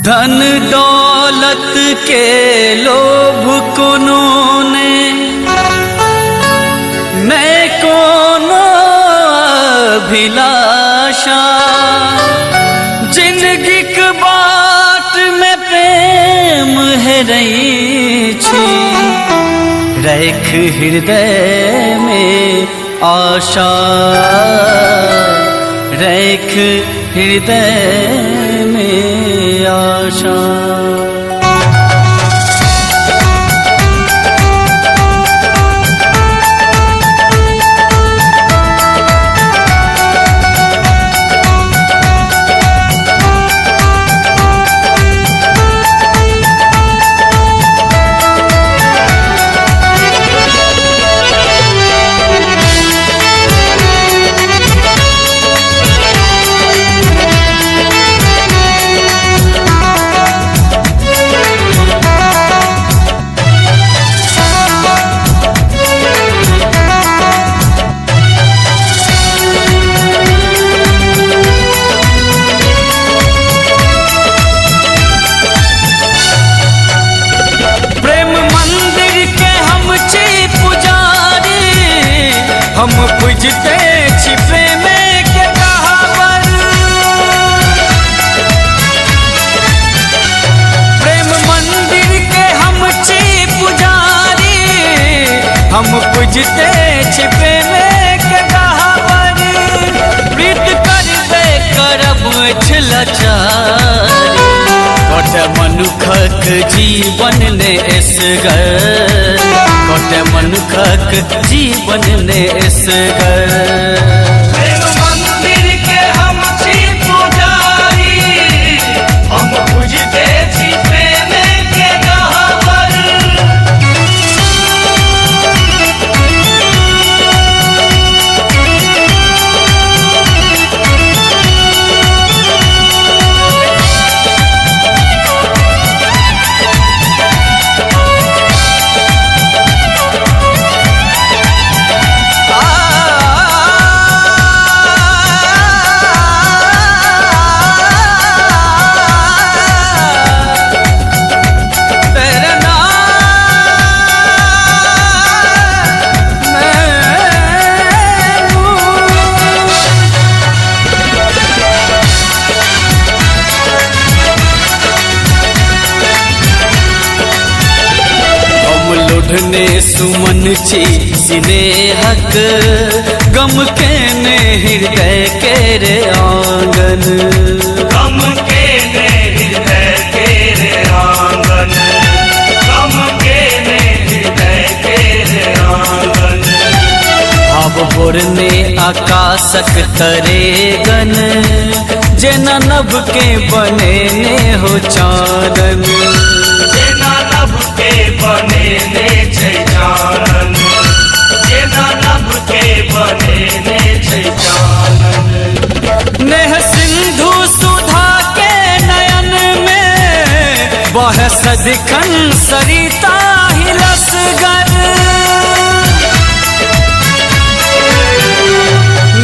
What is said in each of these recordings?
धन दौलत के लोभ कोनो ने मैं कोनो अभिलाषा जिंदगी के बाट में प्रेम है रही छी रख हृदय में आशा रख हृदय में आशा। हम पूजते छी प्रेम के कहावर प्रेम मंदिर के हम छी पुजारी हम पूजते छी प्रेम के कहावर प्रीत करबे करब छलचारी कोट मनुखक जीवन ने एसगर कोट मनुखक जीवन ने एसगर। प्रेम मंदिर के हम छी पुजारी हम पूजते छी प्रेम के कहावर ने सुमन छी स्नेहक गम के ने हृदय के रे आंगन गम के ने हृदय के रे आंगन गम के ने हृदय के रे आंगन अब बोरने आकाशक तरे गन जेना नभ के बने ने हो चानन जेना नभ के बने ने छै चानन जेना नभ के बने ने छै चानन। नेह सिंधु सुधा के नयन में बह सदिखन सरिता हिलसगर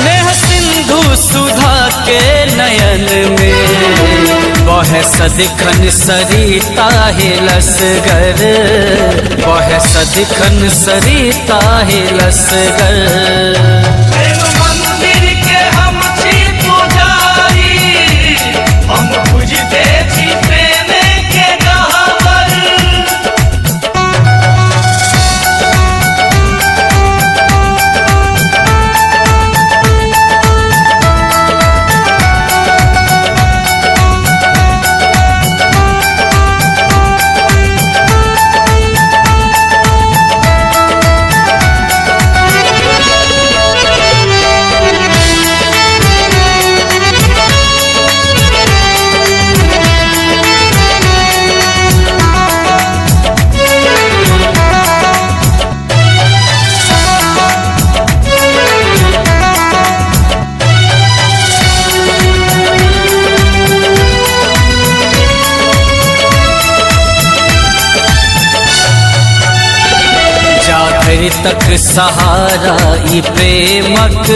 नेह सिंधु सुधा के नयन में बह सदिखन सरिता हिलसगर बह सदिखन सरिता हिलसगर। प्रेम मंदिर के हम छी पुजारी हम पूजते छी प्रेम के कहावर तक सहारा ई प्रेमक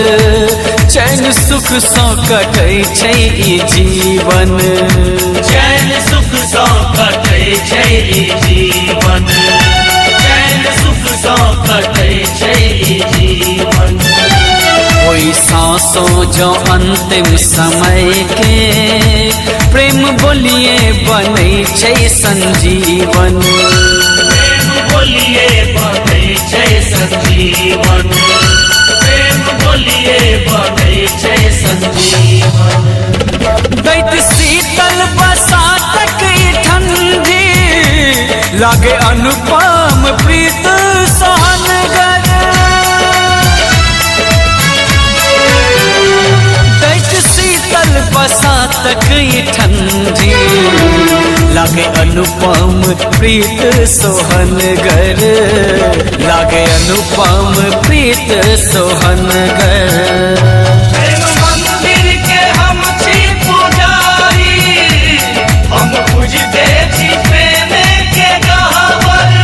चैन सुख सौ कटै छै ई जीवन चैन सुख जो अंतिम समय के प्रेम बोलिए बनै छै संजीवन। प्रेम बोलिए बनै छै संजीवन, प्रेम बोलिए बनै छै संजीवन। दैत शीतल बसातक ई ठंडी लागे अनुपम प्रीत सोहनगर। दैत शीतल बसातक ई ठंडी लागे अनुपम प्रीत सोहनगर, लागे अनुपम प्रीत सोहनगर। प्रेम मंदिर के हम छी पुजारी, हम पूजते छी प्रेम के गहवर।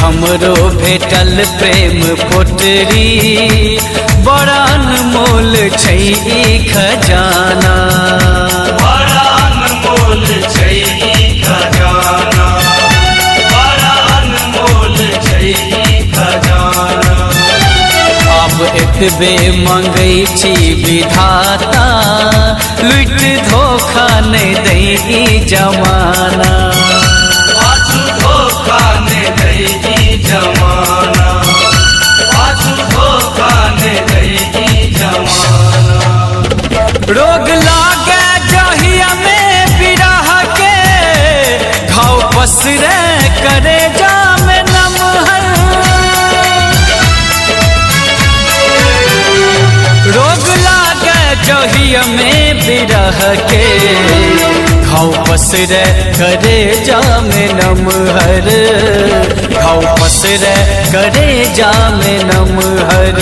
हमरो भेटल प्रेम पोटरी, बड़ा अनमोल छै ई खजाना। बड़ा अनमोल छै ई खजाना, बड़ा अनमोल छै ई खजाना। अब एतबे मंगै छी विधाता, लुट धोखा नहीं दै ई जमाना। पाछू धोखा नहीं दै ई जमाना, पाछू धोखा नहीं दै ई जमाना। रोग लागे जहिया में विरह के, घाव पसरे करे जाम नमहर। रोग लागे जहिया में विरह के, घाव पसरे करे जाम नमहर, घाव पसरे करे जाम नमहर।